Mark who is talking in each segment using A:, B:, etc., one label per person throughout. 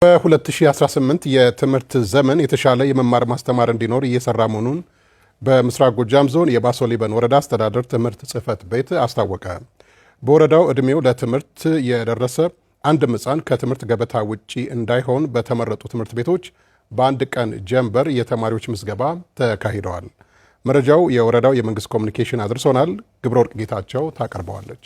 A: በ2018 የትምህርት ዘመን የተሻለ የመማር ማስተማር እንዲኖር እየሰራ መሆኑን በምስራቅ ጎጃም ዞን የባሶ ሊበን ወረዳ አስተዳደር ትምህርት ጽሕፈት ቤት አስታወቀ። በወረዳው ዕድሜው ለትምህርት የደረሰ አንድም ሕፃን ከትምህርት ገበታ ውጪ እንዳይሆን በተመረጡ ትምህርት ቤቶች በአንድ ቀን ጀንበር የተማሪዎች ምዝገባ ተካሂደዋል። መረጃው የወረዳው የመንግስት ኮሚኒኬሽን አድርሶናል። ግብረ ወርቅ ጌታቸው ታቀርበዋለች።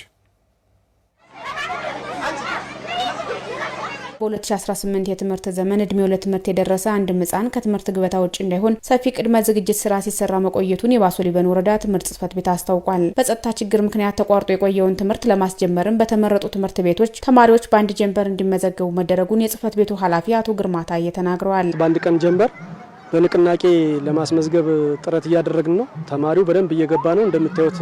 B: በ2018 የትምህርት ዘመን ዕድሜው ለትምህርት የደረሰ አንድም ሕፃን ከትምህርት ገበታ ውጭ እንዳይሆን ሰፊ ቅድመ ዝግጅት ስራ ሲሰራ መቆየቱን የባሶ ሊበን ወረዳ ትምህርት ጽሕፈት ቤት አስታውቋል። በጸጥታ ችግር ምክንያት ተቋርጦ የቆየውን ትምህርት ለማስጀመርም በተመረጡ ትምህርት ቤቶች ተማሪዎች በአንድ ጀንበር እንዲመዘገቡ መደረጉን የጽሕፈት ቤቱ ኃላፊ አቶ ግርማ ታዬ ተናግረዋል።
C: በአንድ ቀን ጀንበር በንቅናቄ ለማስመዝገብ ጥረት እያደረግን ነው። ተማሪው በደንብ እየገባ ነው። እንደምታዩት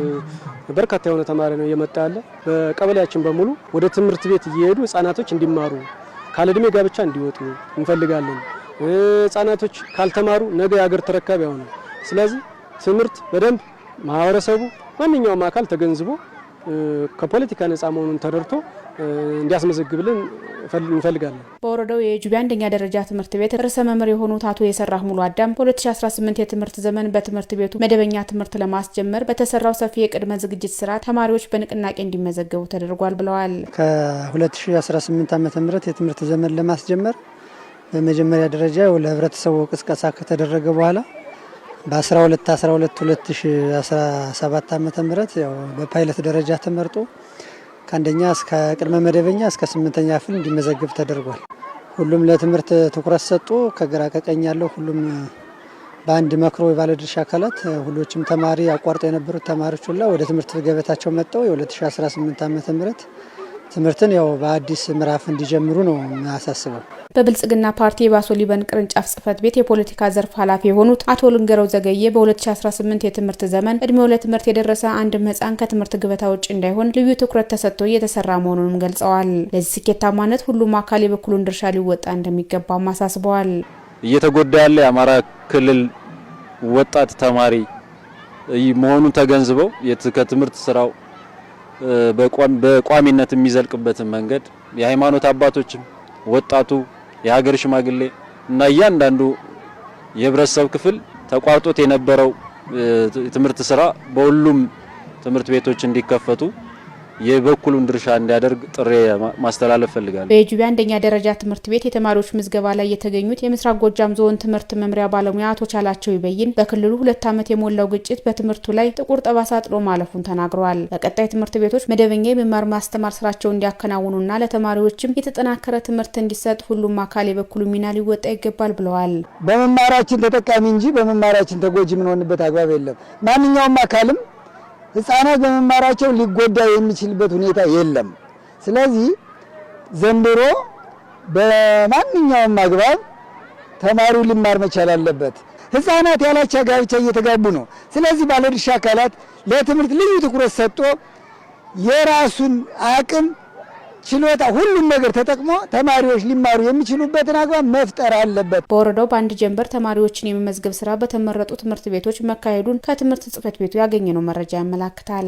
C: በርካታ የሆነ ተማሪ ነው እየመጣ ያለ። በቀበሌያችን በሙሉ ወደ ትምህርት ቤት እየሄዱ ህጻናቶች እንዲማሩ ካለዕድሜ ጋብቻ እንዲወጡ እንፈልጋለን። ህጻናቶች ካልተማሩ ነገ የሀገር ተረካቢ ያሆኑ። ስለዚህ ትምህርት በደንብ ማህበረሰቡ ማንኛውም አካል ተገንዝቦ ከፖለቲካ ነፃ መሆኑን ተደርቶ እንዲያስመዘግብልን እንፈልጋለን።
B: በወረዳው የጁቢ አንደኛ ደረጃ ትምህርት ቤት ርዕሰ መምህር የሆኑት አቶ የሰራህ ሙሉ አዳም በ2018 የትምህርት ዘመን በትምህርት ቤቱ መደበኛ ትምህርት ለማስጀመር በተሰራው ሰፊ የቅድመ ዝግጅት ስራ ተማሪዎች በንቅናቄ እንዲመዘገቡ ተደርጓል ብለዋል።
D: ከ2018 ዓ.ም የትምህርት ዘመን ለማስጀመር በመጀመሪያ ደረጃ ለህብረተሰቡ ቅስቀሳ ከተደረገ በኋላ በ12/12/2017 ዓ.ም ያው በፓይለት ደረጃ ተመርጦ ከአንደኛ እስከ ቅድመ መደበኛ እስከ 8ኛ ክፍል እንዲመዘገብ ተደርጓል። ሁሉም ለትምህርት ትኩረት ሰጡ። ከግራ ከቀኝ ያለው ሁሉም በአንድ መክሮ የባለድርሻ አካላት ሁሎችም ተማሪ አቋርጠው የነበሩት ተማሪዎች ሁላ ወደ ትምህርት ገበታቸው መጥተው የ2018 ዓ.ም ትምህርትን ያው በአዲስ ምዕራፍ እንዲጀምሩ ነው የሚያሳስበው።
B: በብልጽግና ፓርቲ የባሶ ሊበን ቅርንጫፍ ጽሕፈት ቤት የፖለቲካ ዘርፍ ኃላፊ የሆኑት አቶ ልንገረው ዘገየ በ2018 የትምህርት ዘመን ዕድሜው ለትምህርት የደረሰ አንድም ሕፃን ከትምህርት ገበታ ውጭ እንዳይሆን ልዩ ትኩረት ተሰጥቶ እየተሰራ መሆኑንም ገልጸዋል። ለዚህ ስኬታማነት ሁሉም አካል የበኩሉን ድርሻ ሊወጣ እንደሚገባም አሳስበዋል።
E: እየተጎዳ ያለ የአማራ ክልል ወጣት ተማሪ መሆኑን ተገንዝበው ከትምህርት ስራው በቋሚነት የሚዘልቅበትን መንገድ የሃይማኖት አባቶችም ወጣቱ የሀገር ሽማግሌ እና እያንዳንዱ የህብረተሰብ ክፍል ተቋርጦት የነበረው ትምህርት ስራ በሁሉም ትምህርት ቤቶች እንዲከፈቱ የበኩሉን ድርሻ እንዲያደርግ ጥሪ ማስተላለፍ ፈልጋለሁ።
B: በጁቢ አንደኛ ደረጃ ትምህርት ቤት የተማሪዎች ምዝገባ ላይ የተገኙት የምስራቅ ጎጃም ዞን ትምህርት መምሪያ ባለሙያ አቶ ቻላቸው ይበይን በክልሉ 2 ዓመት የሞላው ግጭት በትምህርቱ ላይ ጥቁር ጠባሳ ጥሎ ማለፉን ተናግረዋል። በቀጣይ ትምህርት ቤቶች መደበኛ የመማር ማስተማር ስራቸውን እንዲያከናውኑና ለተማሪዎችም የተጠናከረ ትምህርት እንዲሰጥ ሁሉም አካል የበኩሉ ሚና ሊወጣ ይገባል ብለዋል።
F: በመማራችን ተጠቃሚ እንጂ በመማራችን ተጎጂ የምንሆንበት አግባብ የለም። ማንኛውም አካልም ህፃናት በመማራቸው ሊጎዳ የሚችልበት ሁኔታ የለም። ስለዚህ ዘንድሮ በማንኛውም አግባብ ተማሪው ሊማር መቻል አለበት። ህፃናት ያላቻ ጋብቻ እየተጋቡ ነው። ስለዚህ ባለድርሻ አካላት ለትምህርት ልዩ ትኩረት ሰጥቶ የራሱን አቅም ችሎታ ሁሉም ነገር ተጠቅሞ ተማሪዎች ሊማሩ የሚችሉበትን አግባብ መፍጠር አለበት።
B: በወረዳው በአንድ ጀንበር ተማሪዎችን የመመዝገብ ስራ በተመረጡ ትምህርት ቤቶች መካሄዱን ከትምህርት ጽሕፈት ቤቱ ያገኘነው መረጃ ያመላክታል።